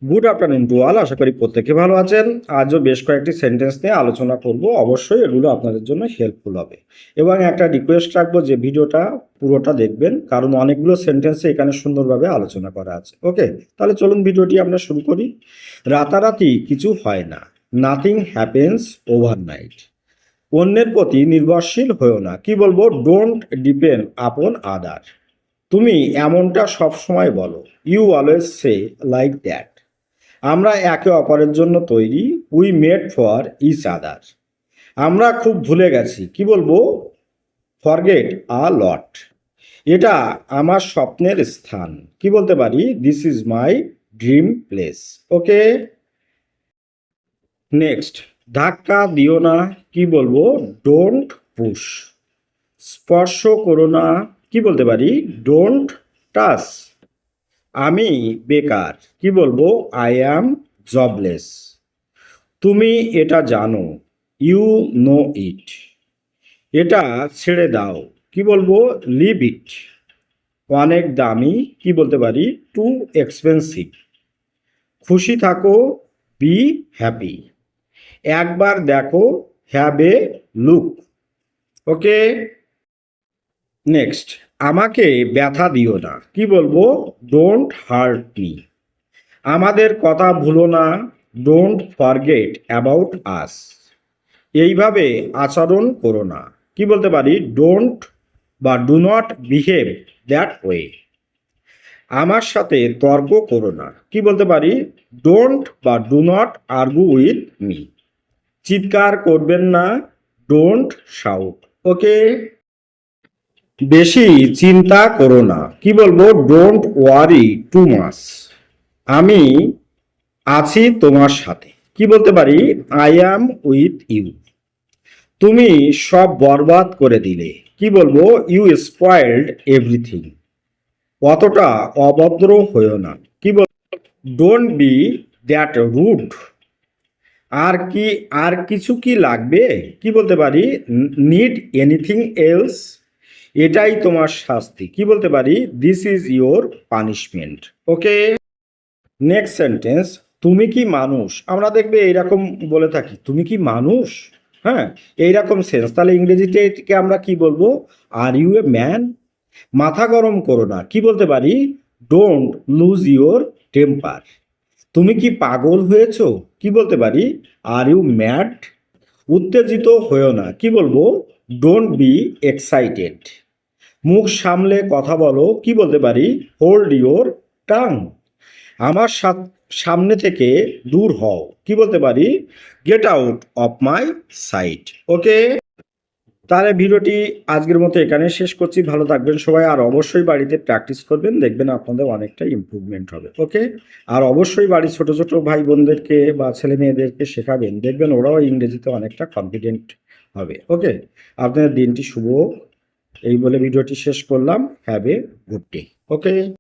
Good afternoon to all. আশা করি প্রত্যেকে ভালো আছেন। আজও বেশ কয়েকটি সেন্টেন্স নিয়ে আলোচনা করব। অবশ্যই এগুলো আপনাদের জন্য হেল্পফুল হবে। এবং একটা রিকোয়েস্ট রাখবো যে ভিডিওটা পুরোটা দেখবেন, কারণ অনেকগুলো সেন্টেন্সে এখানে সুন্দরভাবে আলোচনা করা আছে। ওকে, তাহলে চলুন ভিডিওটি আমরা শুরু করি। রাতারাতি কিছু হয় না, নাথিং হ্যাপেন্স ওভারনাইট। অন্যের প্রতি নির্ভরশীল হয়েও না, কি বলবো, ডোন্ট ডিপেন্ড আপন আদার। তুমি এমনটা সবসময় বলো, you always say like that. আমরা একে অপরের জন্য তৈরি, we made for each other. আমরা খুব ভুলে গেছি, কি বলবো, ফরগেট আ লট। এটা আমার স্বপ্নের স্থান, কি বলতে পারি, this is my dream place. Okay, next, ধাক্কা দিও না, কি বলবো, ডোন্ট পুশ। স্পর্শ করো না, কি বলতে পারি, ডোন্ট টাচ। আমি বেকার, কি বলবো, আই অ্যাম জবলেস। তুমি এটা জানো, ইউ নো ইট। এটা ছেড়ে দাও, কি বলবো, লিভ ইট। অনেক দামি, কি বলতে পারি, টু এক্সপেন্সিভ। খুশি থাকো, বি হ্যাপি। একবার দেখো, have a look. Okay, next, আমাকে ব্যথা দিও না, কি বলবো, ডোন্ট হার্ট মি। আমাদের কথা ভুলো না, ডোন্ট ফরগেট অ্যাবাউট আস। এইভাবে আচরণ করো না, কি বলতে পারি, ডোন্ট বা do not behave that way. আমার সাথে তর্ক করো না, কি বলতে পারি, ডোন্ট বা do not argue with me. চিৎকার করবেন না, ডোন্ট শাউট। ওকে, বেশি চিন্তা করো না, কি বলবো, ডোন্ট ওয়ারি টু মাচ। আমি আছি তোমার সাথে, কি বলতে পারি, আই অ্যাম উইথ ইউ। তুমি সব বরবাদ করে দিলে, কি বলবো, ইউ স্পয়েলড এভরিথিং। অতটা অভদ্র হয়েও না, কি বল, ডোন্ট বি দ্যাট রুড। আর কিছু কি লাগবে, কি বলতে পারি, নিড এনিথিং এলস। এটাই তোমার শাস্তি, কি বলতে পারি, this is your punishment. Okay, next sentence, তুমি কি মানুষ। আমরা দেখবে এইরকম বলে থাকি, তুমি কি মানুষ। হ্যাঁ, এইরকম সেন্স। তাহলে ইংরেজিতে এটিকে আমরা কি বলবো, আর ইউ এ ম্যান। মাথা গরম করো না, কি বলতে পারি, ডোন্ট লুজ ইউর টেম্পার। তুমি কি পাগল হয়েছো, কি বলতে পারি, আর ইউ ম্যাড। উত্তেজিত হয়েও না, কি বলবো, ডোন্ট বি এক্সাইটেড। মুখ সামলে কথা বলো, কি বলতে পারি, হোল্ড ইউর টাং। আমার সামনে থেকে দূর হও, কি বলতে পারি, get out of my sight. Okay, তাহলে ভিডিওটি আজকের মতো এখানে শেষ করছি। ভালো থাকবেন সবাই, আর অবশ্যই বাড়িতে প্র্যাকটিস করবেন, দেখবেন আপনাদের অনেকটা ইমপ্রুভমেন্ট হবে। ওকে, আর অবশ্যই বাড়ির ছোট ছোট ভাই বোনদেরকে বা ছেলে মেয়েদেরকে শেখাবেন, দেখবেন ওরাও ইংরেজিতে অনেকটা কনফিডেন্ট হবে। ওকে, আপনাদের দিনটি শুভ হোক, এই বলে ভিডিওটি শেষ করলাম। Have a good day. Okay.